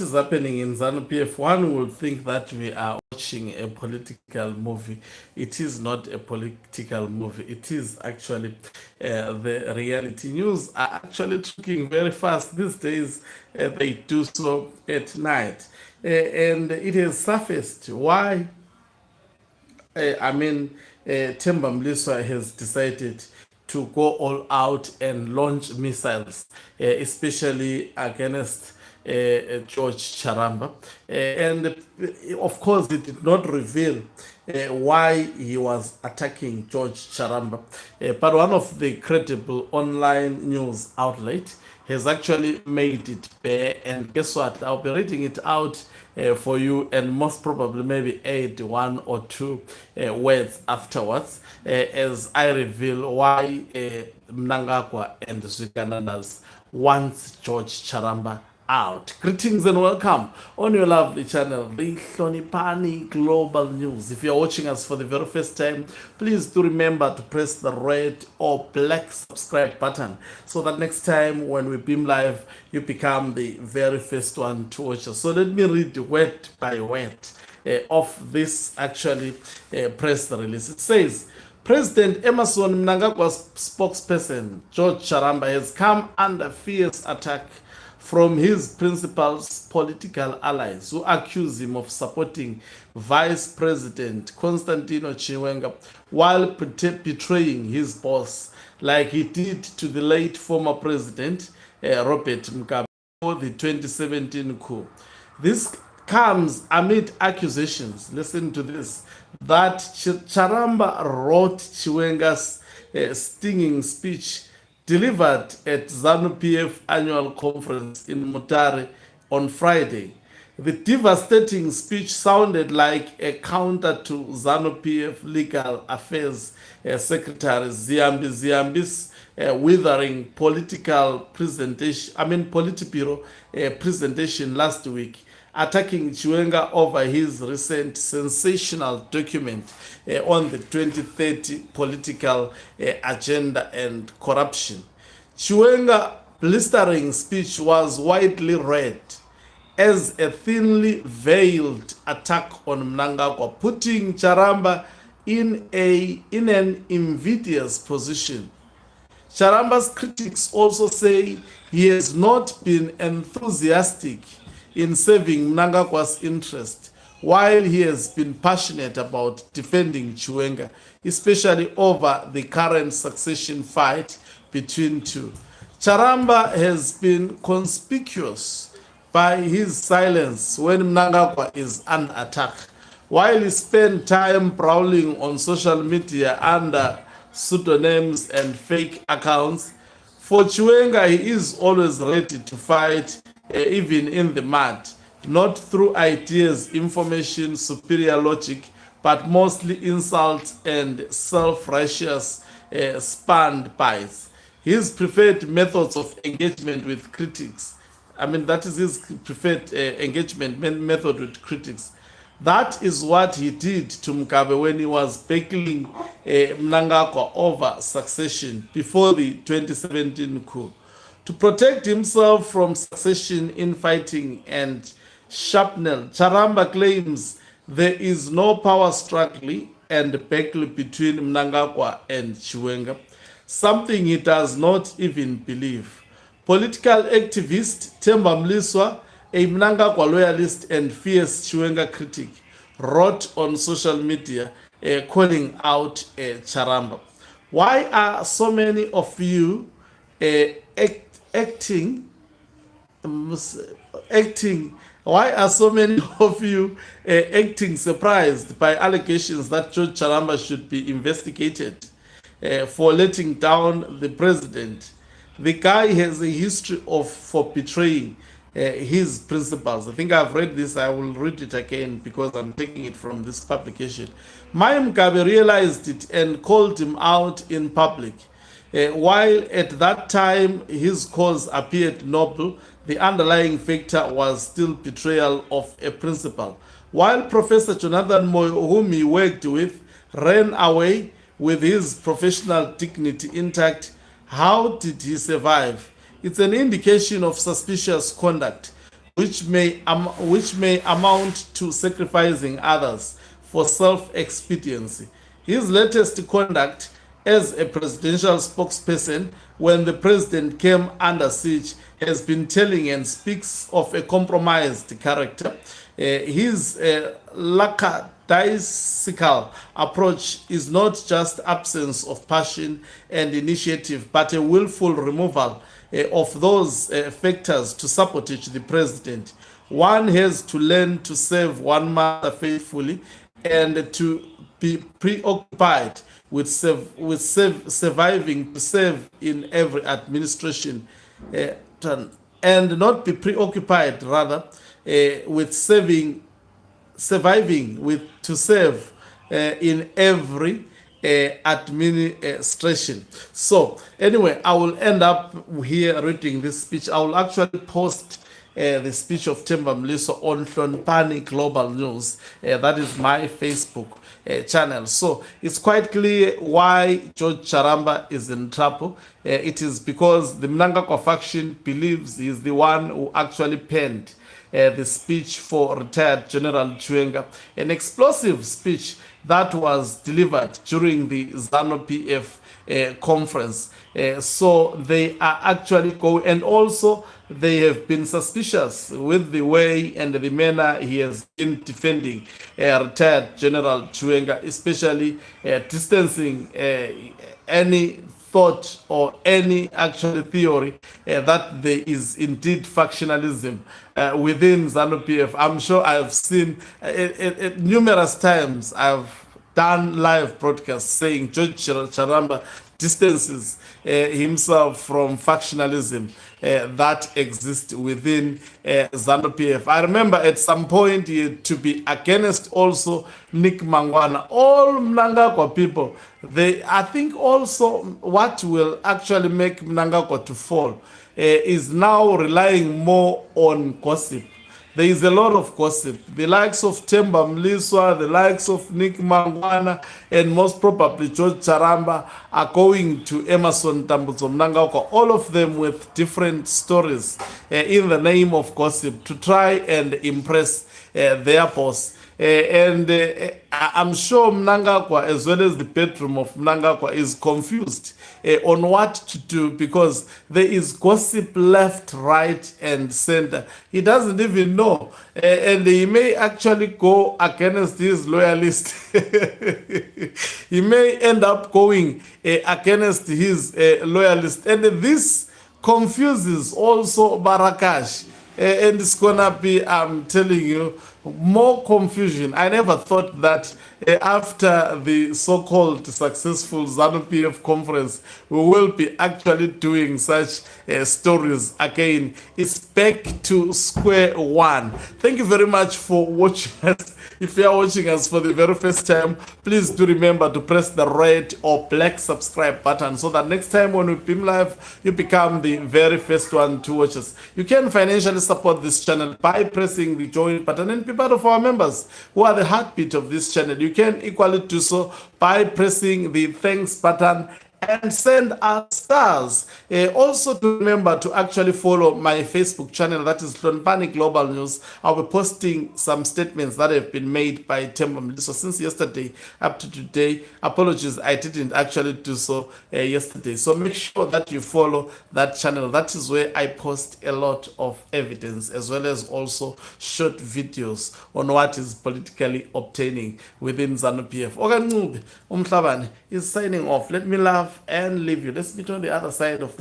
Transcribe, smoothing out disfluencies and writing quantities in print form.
is happening in ZANU PF, one would think that we are watching a political movie. It is not a political movie. It is actually the reality. News are actually tracking very fast these days. They do so at night. And it has surfaced why Themba Mliswa has decided to go all out and launch missiles, especially against George Charamba. And of course, it did not reveal why he was attacking George Charamba. But one of the credible online news outlets has actually made it bare. And guess what? I'll be reading it out for you, and most probably maybe add one or two words afterwards as I reveal why Mnangagwa and Zviganandas wants George Charamba out. Greetings and welcome on your lovely channel, the Hlonipani Global News. If you're watching us for the very first time, please do remember to press the red or black subscribe button so that next time when we beam live, you become the very first one to watch us. So let me read word by word of this actually press release. It says, President Emmerson Mnangagwa's spokesperson, George Charamba, has come under fierce attack from his principal's political allies who accuse him of supporting Vice President Constantino Chiwenga while betraying his boss, like he did to the late former president Robert Mugabe for the 2017 coup. This comes amid accusations, listen to this, that Charamba wrote Chiwenga's stinging speech delivered at ZANU PF annual conference in Mutare on Friday. The devastating speech sounded like a counter to ZANU PF Legal Affairs Secretary Ziambi's withering political presentation, Politburo presentation last week, attacking Chiwenga over his recent sensational document on the 2030 political agenda and corruption. Chiwenga's blistering speech was widely read as a thinly veiled attack on Mnangagwa, putting Charamba in an invidious position. Charamba's critics also say he has not been enthusiastic in serving Mnangagwa's interest, while he has been passionate about defending Chiwenga, especially over the current succession fight between two. Charamba has been conspicuous by his silence when Mnangagwa is under attack, while he spent time prowling on social media under pseudonyms and fake accounts. For Chiwenga, he is always ready to fight even in the mud, not through ideas, information, superior logic, but mostly insults and self-righteous spanned bites. His preferred methods of engagement with critics, that is his preferred engagement method with critics. That is what he did to Mugabe when he was battling Mnangagwa over succession before the 2017 coup. To protect himself from succession infighting and shrapnel, Charamba claims there is no power struggle and battle between Mnangagwa and Chiwenga, something he does not even believe. Political activist Themba Mliswa, a Mnangagwa loyalist and fierce Chiwenga critic, wrote on social media calling out Charamba. Why are so many of you acting, why are so many of you acting surprised by allegations that George Charamba should be investigated for letting down the president? The guy has a history for betraying his principles. I think I've read this. I will read it again because I'm taking it from this publication. Mugabe realized it and called him out in public. While at that time his cause appeared noble, the underlying factor was still betrayal of a principle. While Professor Jonathan Moyo, whom he worked with, ran away with his professional dignity intact, how did he survive? It's an indication of suspicious conduct. which may amount to sacrificing others for self-expediency. His latest conduct as a presidential spokesperson when the president came under siege has been telling and speaks of a compromised character. His lackadaisical approach is not just absence of passion and initiative, but a willful removal of those factors to sabotage the president. One has to learn to serve one mother faithfully and to be preoccupied with surviving to serve in every administration, and not be preoccupied rather with surviving with to serve in every administration. So anyway, I will end up here reading this speech. I will actually post the speech of Themba Mliso on Hlonipani Global News. That is my Facebook channel. So it's quite clear why George Charamba is in trouble. It is because the Mnangagwa faction believes he is the one who actually penned the speech for retired General Chuenga, an explosive speech that was delivered during the ZANU PF conference. So they are actually going, and also they have been suspicious with the way and the manner he has been defending retired General Chuenga, especially distancing any thought or any actual theory that there is indeed factionalism within ZANU PF. I'm sure I've seen it numerous times. I've done live broadcasts saying George Charamba distances himself from factionalism that exists within ZANU PF. I remember at some point to be against also Nick Mangwana. All Mnangagwa people, I think also what will actually make Mnangagwa to fall is now relying more on gossip. There is a lot of gossip. The likes of Themba Mliso, the likes of Nick Mangwana, and most probably George Charamba are going to Emerson Tambuzo Mnangagwa, all of them with different stories in the name of gossip to try and impress their boss. I'm sure Mnangagwa, as well as the bedroom of Mnangagwa, is confused on what to do because there is gossip left, right, and center. He doesn't even know. And he may actually go against his loyalists. He may end up going against his loyalists. And this confuses also Barakash. And it's gonna be, I'm telling you, more confusion. I never thought that after the so-called successful ZANU PF conference, we will be actually doing such stories again. It's back to square one. Thank you very much for watching us. If you are watching us for the very first time, please do remember to press the red or black subscribe button so that next time when we beam live, you become the very first one to watch us. You can financially support this channel by pressing the join button and be part of our members who are the heartbeat of this channel. You can equally do so by pressing the thanks button and send us stars. Also to remember to actually follow my Facebook channel, that is Hlonipani Global News. I'll be posting some statements that have been made by Themba Mliso since yesterday up to today. Apologies, I didn't actually do so yesterday. So make sure that you follow that channel. That is where I post a lot of evidence as well as also short videos on what is politically obtaining within ZANU PF. Okanqube Umhlabane is signing off. Let me laugh and leave you. Let's meet on the other side of the